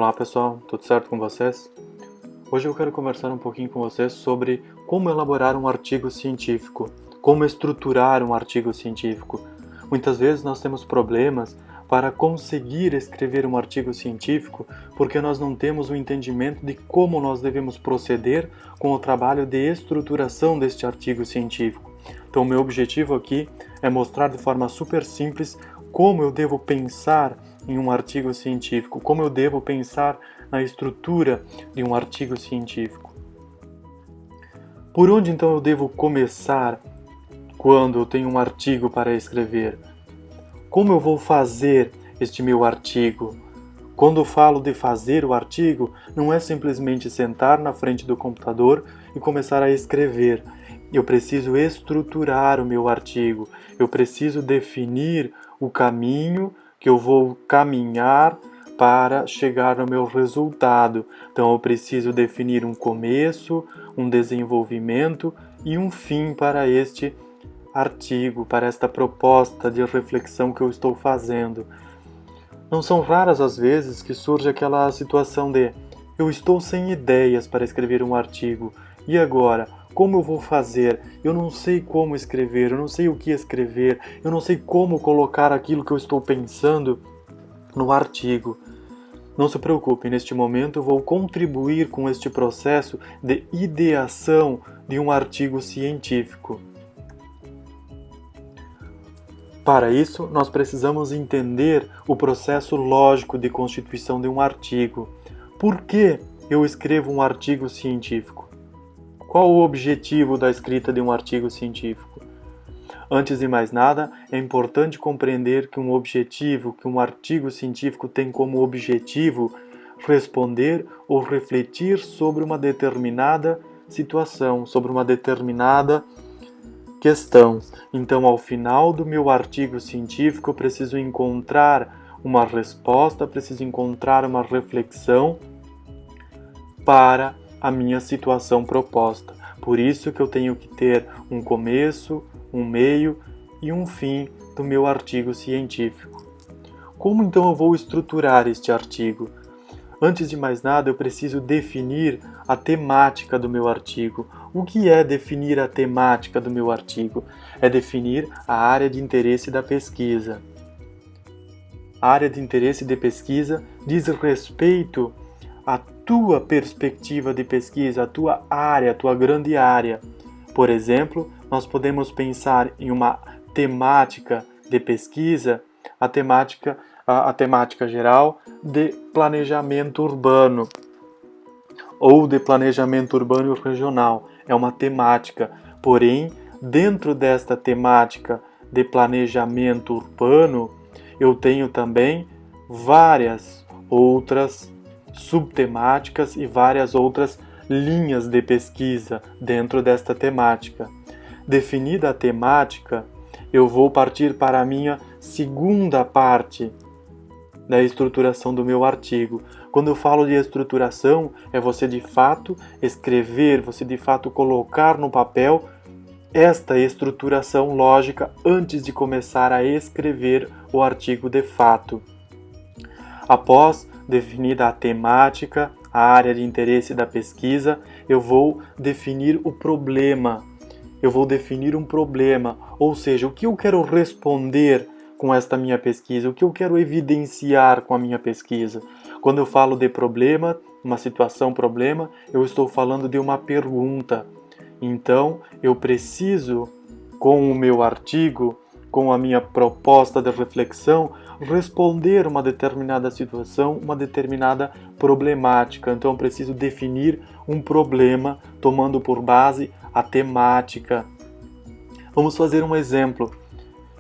Olá pessoal, tudo certo com vocês? Hoje eu quero conversar um pouquinho com vocês sobre como elaborar um artigo científico, como estruturar um artigo científico. Muitas vezes nós temos problemas para conseguir escrever um artigo científico porque nós não temos o entendimento de como nós devemos proceder com o trabalho de estruturação deste artigo científico. Então, o meu objetivo aqui é mostrar de forma super simples como eu devo pensar em um artigo científico, como eu devo pensar na estrutura de um artigo científico. Por onde então eu devo começar quando eu tenho um artigo para escrever? Como eu vou fazer este meu artigo? Quando eu falo de fazer o artigo, não é simplesmente sentar na frente do computador e começar a escrever. Eu preciso estruturar o meu artigo, eu preciso definir o caminho que eu vou caminhar para chegar no meu resultado. Então eu preciso definir um começo, um desenvolvimento e um fim para este artigo, para esta proposta de reflexão que eu estou fazendo. Não são raras as vezes que surge aquela situação de eu estou sem ideias para escrever um artigo, e agora? Como eu vou fazer? Eu não sei como escrever, eu não sei o que escrever, eu não sei como colocar aquilo que eu estou pensando no artigo. Não se preocupe, neste momento eu vou contribuir com este processo de ideação de um artigo científico. Para isso, nós precisamos entender o processo lógico de constituição de um artigo. Por que eu escrevo um artigo científico? Qual o objetivo da escrita de um artigo científico? Antes de mais nada, é importante compreender que um artigo científico tem como objetivo responder ou refletir sobre uma determinada situação, sobre uma determinada questão. Então, ao final do meu artigo científico, eu preciso encontrar uma resposta, preciso encontrar uma reflexão para a minha situação proposta. Por isso que eu tenho que ter um começo, um meio e um fim do meu artigo científico. Como então eu vou estruturar este artigo? Antes de mais nada, eu preciso definir a temática do meu artigo. O que é definir a temática do meu artigo? É definir a área de interesse da pesquisa. A área de interesse de pesquisa diz respeito à tua perspectiva de pesquisa, a tua área, a tua grande área. Por exemplo, nós podemos pensar em uma temática de pesquisa, a temática geral de planejamento urbano ou de planejamento urbano regional. É uma temática, porém, dentro desta temática de planejamento urbano, eu tenho também várias outras subtemáticas e várias outras linhas de pesquisa dentro desta temática. Definida a temática, eu vou partir para a minha segunda parte da estruturação do meu artigo. Quando eu falo de estruturação, é você de fato escrever, você de fato colocar no papel esta estruturação lógica antes de começar a escrever o artigo de fato. Após definida a temática, a área de interesse da pesquisa, eu vou definir o problema. Eu vou definir um problema, ou seja, o que eu quero responder com esta minha pesquisa, o que eu quero evidenciar com a minha pesquisa. Quando eu falo de problema, uma situação problema, eu estou falando de uma pergunta. Então, eu preciso, com o meu artigo, com a minha proposta de reflexão, responder uma determinada situação, uma determinada problemática. Então, eu preciso definir um problema, tomando por base a temática. Vamos fazer um exemplo.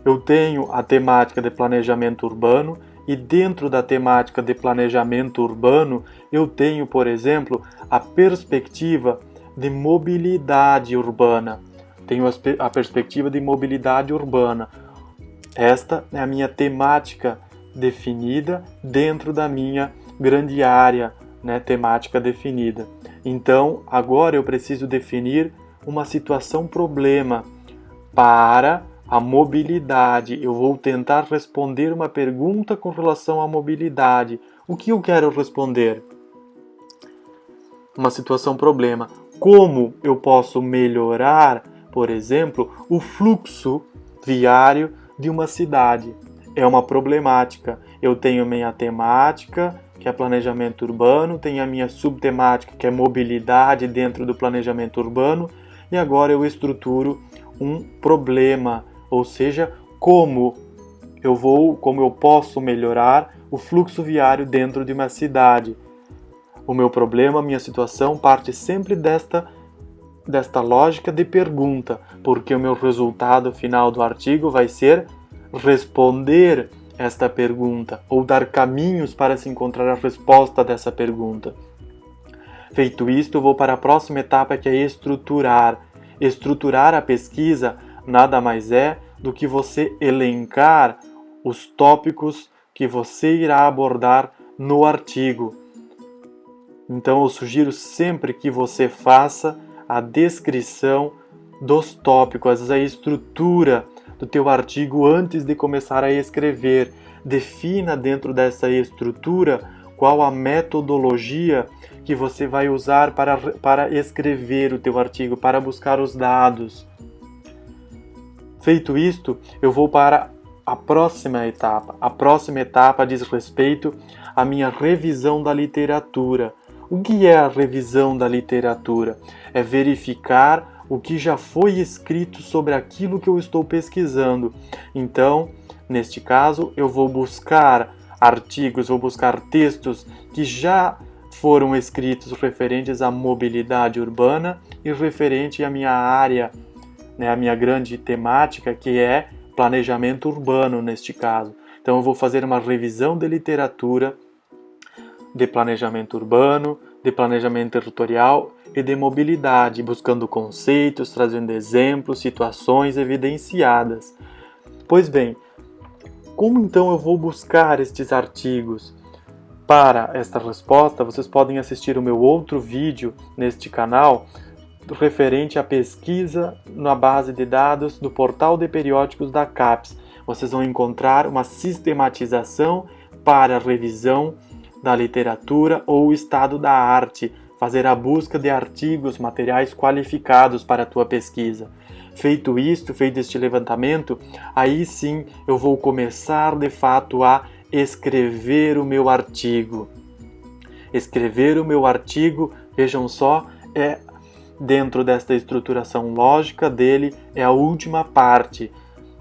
Eu tenho a temática de planejamento urbano e dentro da temática de planejamento urbano, eu tenho, por exemplo, a perspectiva de mobilidade urbana. Tenho a perspectiva de mobilidade urbana. Esta é a minha temática definida dentro da minha grande área, temática definida. Então, agora eu preciso definir uma situação problema para a mobilidade. Eu vou tentar responder uma pergunta com relação à mobilidade. O que eu quero responder? Uma situação problema. Como eu posso melhorar, por exemplo, o fluxo viário de uma cidade? É uma problemática. Eu tenho minha temática, que é planejamento urbano, tenho a minha subtemática, que é mobilidade dentro do planejamento urbano, e agora eu estruturo um problema, ou seja, como eu posso melhorar o fluxo viário dentro de uma cidade. O meu problema, a minha situação parte sempre desta lógica de pergunta, porque o meu resultado final do artigo vai ser responder esta pergunta ou dar caminhos para se encontrar a resposta dessa pergunta. Feito isto, eu vou para a próxima etapa, que é estruturar. Estruturar a pesquisa nada mais é do que você elencar os tópicos que você irá abordar no artigo. Então eu sugiro sempre que você faça a descrição dos tópicos, a estrutura do teu artigo antes de começar a escrever. Defina dentro dessa estrutura qual a metodologia que você vai usar para escrever o teu artigo, para buscar os dados. Feito isto, eu vou para a próxima etapa. A próxima etapa diz respeito à minha revisão da literatura. O que é a revisão da literatura? É verificar o que já foi escrito sobre aquilo que eu estou pesquisando. Então, neste caso, eu vou buscar artigos, vou buscar textos que já foram escritos referentes à mobilidade urbana e referente à minha área, a minha grande temática, que é planejamento urbano neste caso. Então eu vou fazer uma revisão de literatura de planejamento urbano, de planejamento territorial e de mobilidade, buscando conceitos, trazendo exemplos, situações evidenciadas. Pois bem, como então eu vou buscar estes artigos? Para esta resposta, vocês podem assistir o meu outro vídeo neste canal referente à pesquisa na base de dados do portal de periódicos da CAPES. Vocês vão encontrar uma sistematização para a revisão da literatura ou estado da arte, fazer a busca de artigos, materiais qualificados para a tua pesquisa. Feito isto, feito este levantamento, aí sim eu vou começar de fato a escrever o meu artigo. Escrever o meu artigo, vejam só, dentro desta estruturação lógica dele, é a última parte.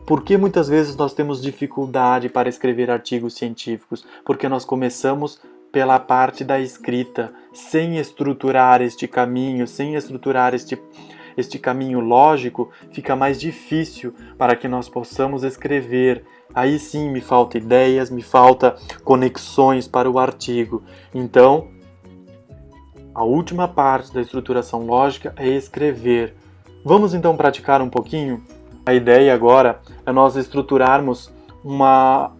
Por que muitas vezes nós temos dificuldade para escrever artigos científicos? Porque nós começamos pela parte da escrita, sem estruturar este caminho, sem estruturar este caminho lógico, fica mais difícil para que nós possamos escrever. Aí sim me falta ideias, me falta conexões para o artigo. Então, a última parte da estruturação lógica é escrever. Vamos então praticar um pouquinho? A ideia agora é nós estruturarmos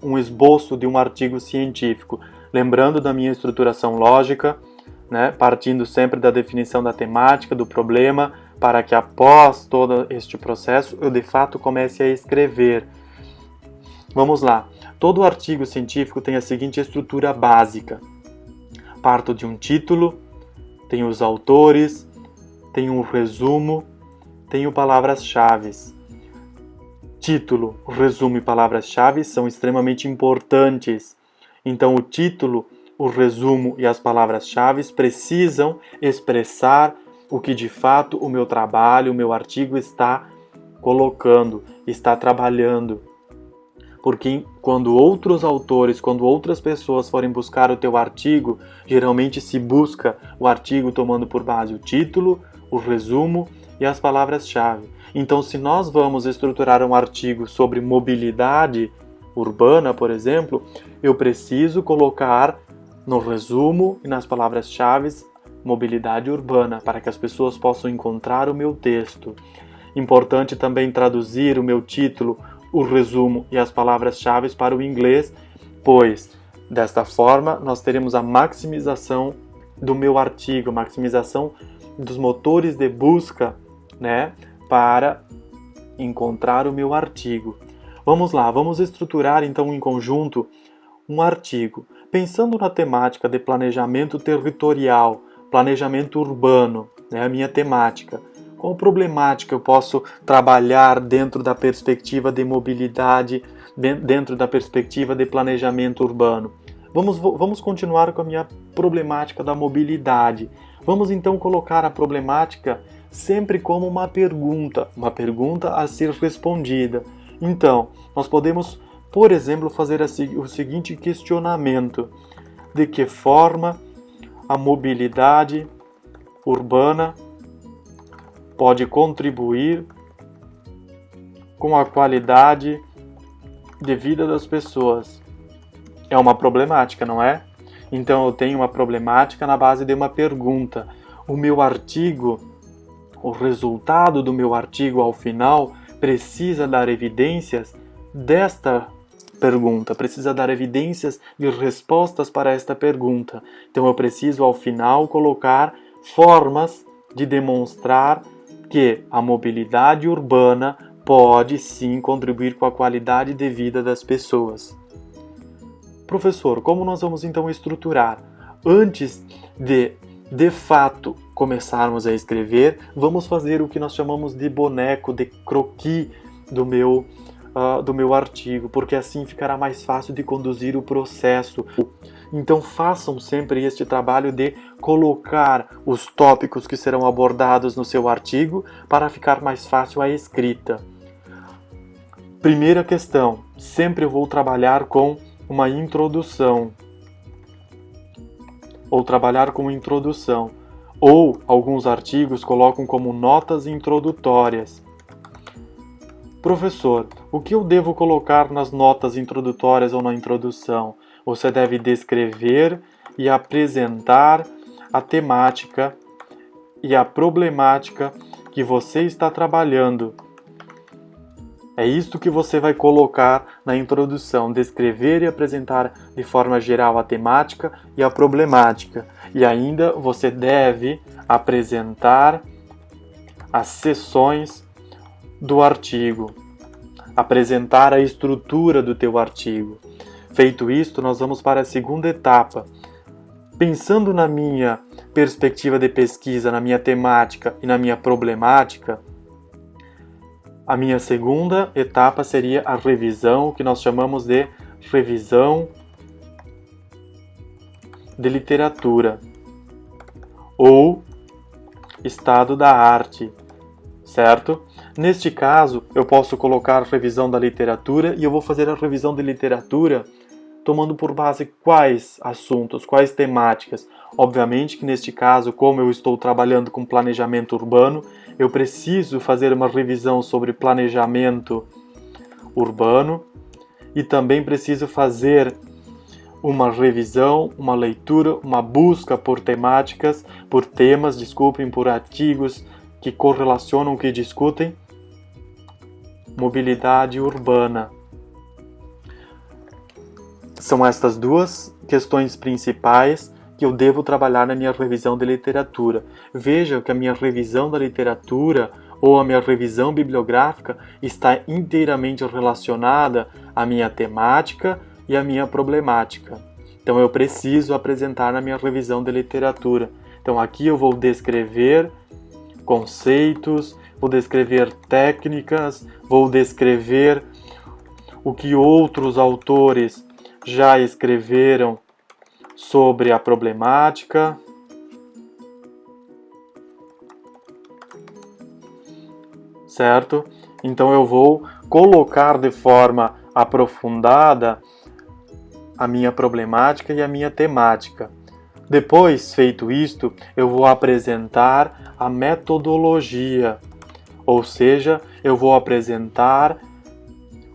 um esboço de um artigo científico, lembrando da minha estruturação lógica, partindo sempre da definição da temática, do problema, para que após todo este processo eu de fato comece a escrever. Vamos lá. Todo artigo científico tem a seguinte estrutura básica. Parto de um título, tenho os autores, tenho um resumo, tenho palavras-chave. Título, resumo e palavras-chave são extremamente importantes. Então, o título, o resumo e as palavras-chave precisam expressar o que de fato o meu trabalho, o meu artigo está colocando, está trabalhando. Porque quando outros autores, quando outras pessoas forem buscar o teu artigo, geralmente se busca o artigo tomando por base o título, o resumo e as palavras-chave. Então, se nós vamos estruturar um artigo sobre mobilidade urbana, por exemplo, eu preciso colocar no resumo e nas palavras-chave mobilidade urbana, para que as pessoas possam encontrar o meu texto. Importante também traduzir o meu título, o resumo e as palavras-chave para o inglês, pois desta forma nós teremos a maximização do meu artigo, a maximização dos motores de busca, para encontrar o meu artigo. Vamos lá, vamos estruturar então em conjunto um artigo. Pensando na temática de planejamento territorial, planejamento urbano, a minha temática, qual problemática eu posso trabalhar dentro da perspectiva de mobilidade, dentro da perspectiva de planejamento urbano? Vamos continuar com a minha problemática da mobilidade. Vamos então colocar a problemática sempre como uma pergunta a ser respondida. Então, nós podemos, por exemplo, fazer o seguinte questionamento: de que forma a mobilidade urbana pode contribuir com a qualidade de vida das pessoas? É uma problemática, não é? Então eu tenho uma problemática na base de uma pergunta. O meu artigo, o resultado do meu artigo ao final precisa dar evidências desta pergunta, precisa dar evidências de respostas para esta pergunta. Então eu preciso ao final colocar formas de demonstrar que a mobilidade urbana pode sim contribuir com a qualidade de vida das pessoas. Professor, como nós vamos então estruturar? Antes de fato, começarmos a escrever, vamos fazer o que nós chamamos de boneco, de croquis do meu artigo, porque assim ficará mais fácil de conduzir o processo. Então façam sempre este trabalho de colocar os tópicos que serão abordados no seu artigo para ficar mais fácil a escrita. Primeira questão, sempre eu vou trabalhar com uma introdução. Ou alguns artigos colocam como notas introdutórias. Professor, o que eu devo colocar nas notas introdutórias ou na introdução? Você deve descrever e apresentar a temática e a problemática que você está trabalhando. É isto que você vai colocar na introdução, descrever e apresentar de forma geral a temática e a problemática. E ainda você deve apresentar as seções do artigo, apresentar a estrutura do teu artigo. Feito isto, nós vamos para a segunda etapa. Pensando na minha perspectiva de pesquisa, na minha temática e na minha problemática, a minha segunda etapa seria a revisão, que nós chamamos de revisão de literatura ou estado da arte, certo? Neste caso, eu posso colocar revisão da literatura e eu vou fazer a revisão de literatura tomando por base quais assuntos, quais temáticas. Obviamente que neste caso, como eu estou trabalhando com planejamento urbano, eu preciso fazer uma revisão sobre planejamento urbano e também preciso fazer uma revisão, uma leitura, uma busca por temáticas, por artigos que correlacionam, que discutem mobilidade urbana. São estas duas questões principais que eu devo trabalhar na minha revisão de literatura. Veja que a minha revisão da literatura ou a minha revisão bibliográfica está inteiramente relacionada à minha temática e à minha problemática. Então eu preciso apresentar na minha revisão de literatura. Então aqui eu vou descrever conceitos, vou descrever técnicas, vou descrever o que outros autores já escreveram sobre a problemática. Certo? Então eu vou colocar de forma aprofundada a minha problemática e a minha temática. Depois, feito isto, eu vou apresentar a metodologia, ou seja, eu vou apresentar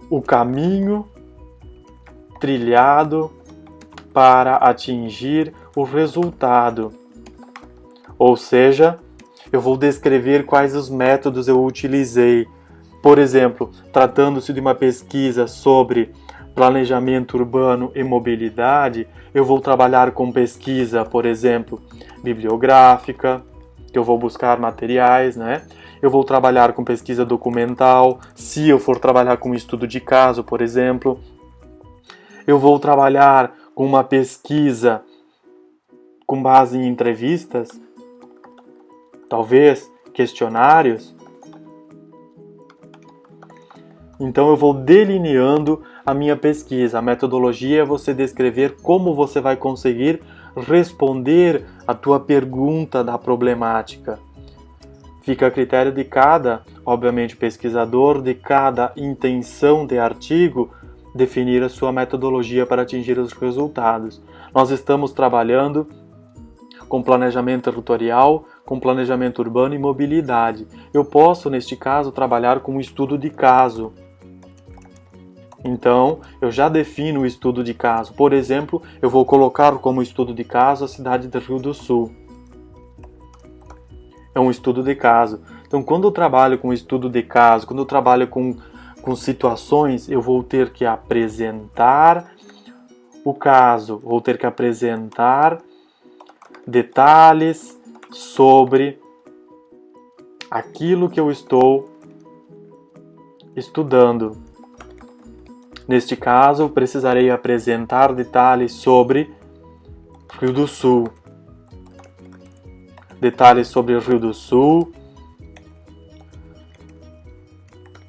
o caminho trilhado para atingir o resultado. Ou seja, eu vou descrever quais os métodos eu utilizei. Por exemplo, tratando-se de uma pesquisa sobre planejamento urbano e mobilidade, eu vou trabalhar com pesquisa, por exemplo, bibliográfica, que eu vou buscar materiais, né? Eu vou trabalhar com pesquisa documental, se eu for trabalhar com estudo de caso, por exemplo. Eu vou trabalhar com uma pesquisa com base em entrevistas, talvez questionários. Então eu vou delineando a minha pesquisa. A metodologia é você descrever como você vai conseguir responder a tua pergunta da problemática. Fica a critério de cada, obviamente, pesquisador, de cada intenção de artigo, definir a sua metodologia para atingir os resultados. Nós estamos trabalhando com planejamento territorial, com planejamento urbano e mobilidade. Eu posso, neste caso, trabalhar com um estudo de caso. Então, eu já defino o estudo de caso. Por exemplo, eu vou colocar como estudo de caso a cidade de Rio do Sul. É um estudo de caso. Então, quando eu trabalho com estudo de caso, quando eu trabalho com situações, eu vou ter que apresentar o caso, vou ter que apresentar detalhes sobre aquilo que eu estou estudando. Neste caso, eu precisarei apresentar detalhes sobre Rio do Sul. Detalhes sobre o Rio do Sul.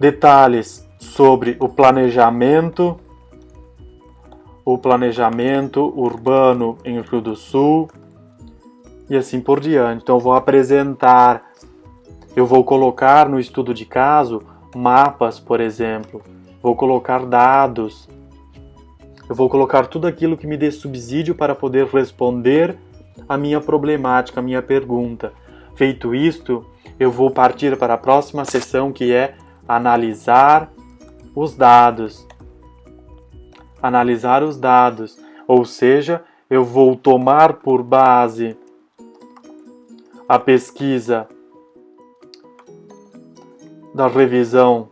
Detalhes sobre o planejamento urbano em Rio do Sul. E assim por diante. Então, eu vou apresentar, eu vou colocar no estudo de caso mapas, por exemplo. Vou colocar dados, eu vou colocar tudo aquilo que me dê subsídio para poder responder a minha problemática, a minha pergunta. Feito isto, eu vou partir para a próxima sessão, que é analisar os dados. Analisar os dados, ou seja, eu vou tomar por base a pesquisa da revisão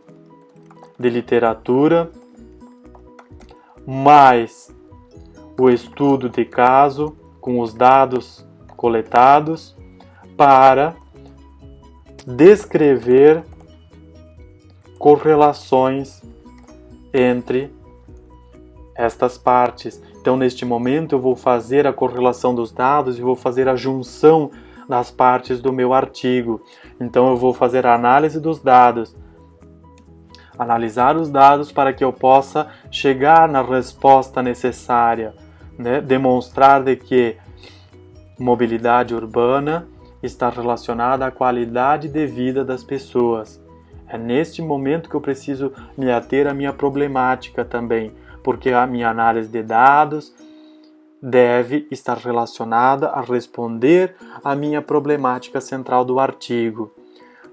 de literatura, mais o estudo de caso com os dados coletados para descrever correlações entre estas partes. Então, neste momento, eu vou fazer a correlação dos dados e vou fazer a junção das partes do meu artigo. Então, eu vou fazer a análise dos dados, analisar os dados para que eu possa chegar na resposta necessária, né? Demonstrar de que mobilidade urbana está relacionada à qualidade de vida das pessoas. É neste momento que eu preciso me ater à minha problemática também, porque a minha análise de dados deve estar relacionada a responder à minha problemática central do artigo.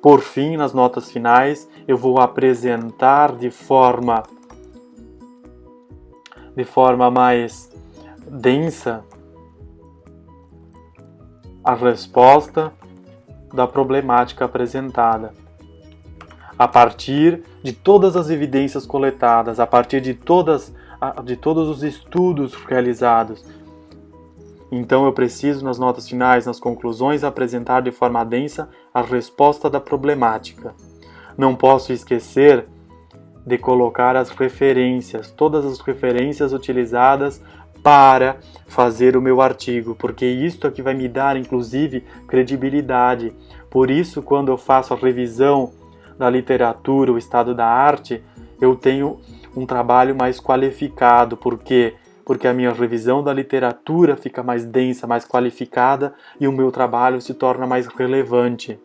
Por fim, nas notas finais, eu vou apresentar de forma mais densa a resposta da problemática apresentada. A partir de todas as evidências coletadas, a partir de todos os estudos realizados. Então eu preciso, nas notas finais, nas conclusões, apresentar de forma densa a resposta da problemática. Não posso esquecer de colocar as referências, todas as referências utilizadas para fazer o meu artigo, porque isto é que vai me dar, inclusive, credibilidade. Por isso, quando eu faço a revisão da literatura, o estado da arte, eu tenho um trabalho mais qualificado. Por quê? Porque a minha revisão da literatura fica mais densa, mais qualificada e o meu trabalho se torna mais relevante.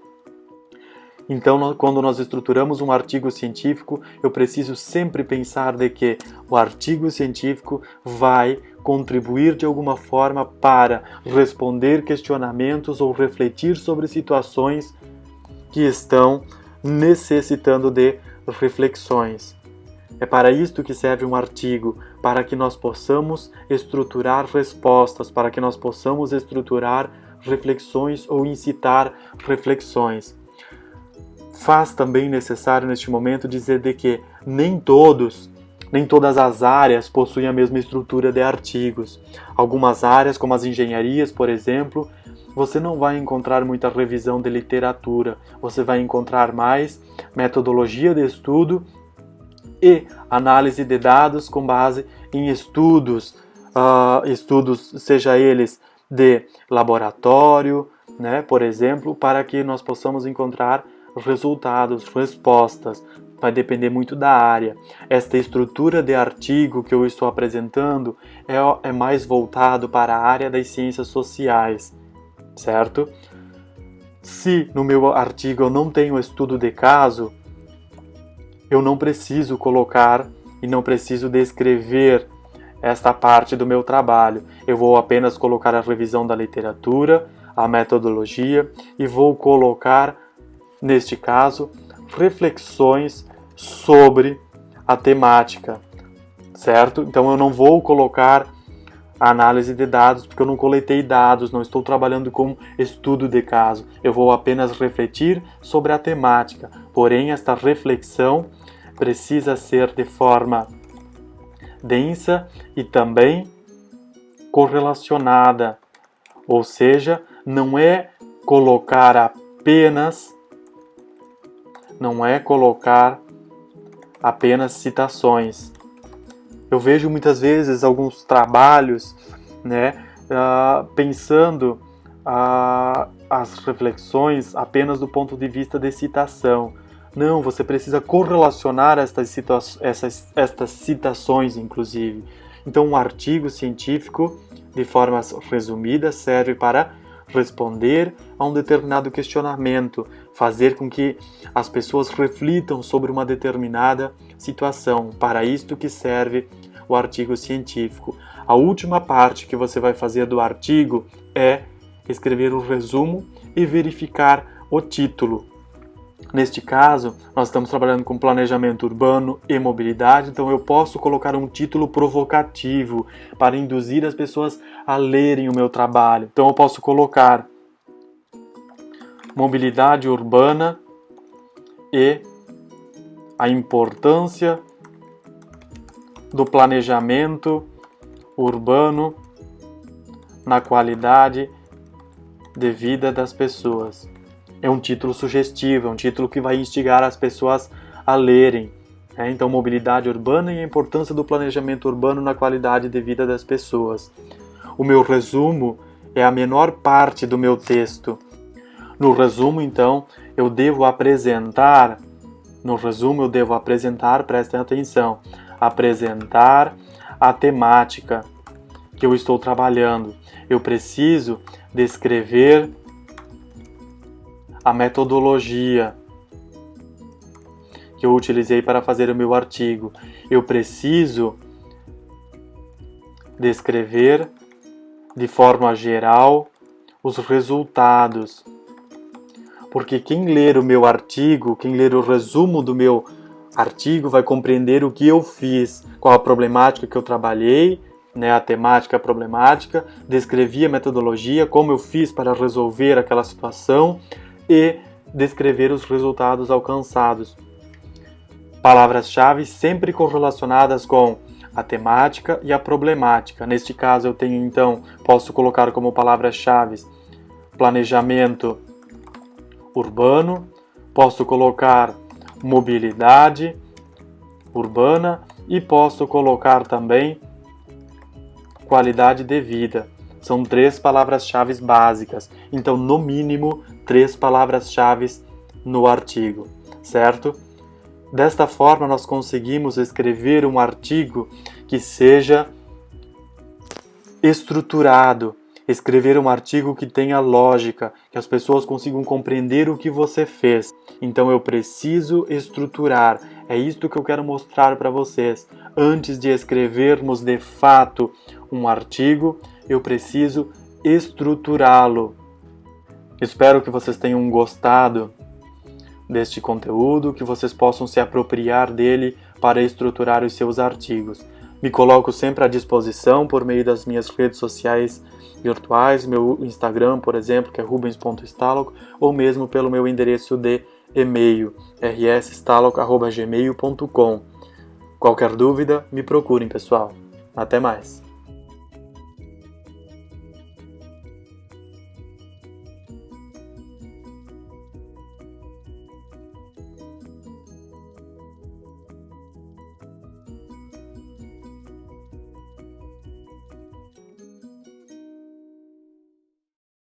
Então, quando nós estruturamos um artigo científico, eu preciso sempre pensar de que o artigo científico vai contribuir de alguma forma para responder questionamentos ou refletir sobre situações que estão necessitando de reflexões. É para isto que serve um artigo, para que nós possamos estruturar respostas, para que nós possamos estruturar reflexões ou incitar reflexões. Faz também necessário neste momento dizer de que nem todas as áreas possuem a mesma estrutura de artigos. Algumas áreas, como as engenharias, por exemplo, você não vai encontrar muita revisão de literatura, você vai encontrar mais metodologia de estudo e análise de dados com base em estudos estudos, seja eles de laboratório, né, por exemplo, para que nós possamos encontrar resultados, respostas. Vai depender muito da área. Esta estrutura de artigo que eu estou apresentando é mais voltado para a área das ciências sociais, certo? Se no meu artigo eu não tenho estudo de caso, eu não preciso colocar e não preciso descrever esta parte do meu trabalho. Eu vou apenas colocar a revisão da literatura, a metodologia e vou colocar, neste caso, reflexões sobre a temática, certo? Então eu não vou colocar a análise de dados porque eu não coletei dados, não estou trabalhando com estudo de caso. Eu vou apenas refletir sobre a temática. Porém, esta reflexão precisa ser de forma densa e também correlacionada, ou seja, não é colocar apenas citações. Eu vejo muitas vezes alguns trabalhos, né, pensando as reflexões apenas do ponto de vista de citação. Não, você precisa correlacionar estas citações, inclusive. Então, um artigo científico, de forma resumida, serve para responder a um determinado questionamento, fazer com que as pessoas reflitam sobre uma determinada situação. Para isto que serve o artigo científico. A última parte que você vai fazer do artigo é escrever o resumo e verificar o título. Neste caso, nós estamos trabalhando com planejamento urbano e mobilidade, então eu posso colocar um título provocativo para induzir as pessoas a lerem o meu trabalho. Então eu posso colocar mobilidade urbana e a importância do planejamento urbano na qualidade de vida das pessoas. É um título sugestivo, é um título que vai instigar as pessoas a lerem. Então, mobilidade urbana e a importância do planejamento urbano na qualidade de vida das pessoas. O meu resumo é a menor parte do meu texto. No resumo, então, eu devo apresentar, prestem atenção, apresentar a temática que eu estou trabalhando. Eu preciso descrever a metodologia que eu utilizei para fazer o meu artigo. Eu preciso descrever de forma geral os resultados. Porque quem ler o meu artigo, quem ler o resumo do meu artigo vai compreender o que eu fiz, qual a problemática que eu trabalhei, né, a temática, a problemática, descrevi a metodologia, como eu fiz para resolver aquela situação e descrever os resultados alcançados. Palavras-chave sempre correlacionadas com a temática e a problemática. Neste caso eu tenho então, posso colocar como palavras-chave planejamento urbano, posso colocar mobilidade urbana e posso colocar também qualidade de vida. São 3 palavras-chave básicas. Então, no mínimo, 3 palavras-chave no artigo, certo? Desta forma, nós conseguimos escrever um artigo que seja estruturado, escrever um artigo que tenha lógica, que as pessoas consigam compreender o que você fez. Então eu preciso estruturar. É isto que eu quero mostrar para vocês. Antes de escrevermos de fato um artigo, eu preciso estruturá-lo. Espero que vocês tenham gostado deste conteúdo, que vocês possam se apropriar dele para estruturar os seus artigos. Me coloco sempre à disposição por meio das minhas redes sociais virtuais, meu Instagram, por exemplo, que é rubens.stalock, ou mesmo pelo meu endereço de e-mail, rsstalock@gmail.com. Qualquer dúvida, me procurem, pessoal. Até mais!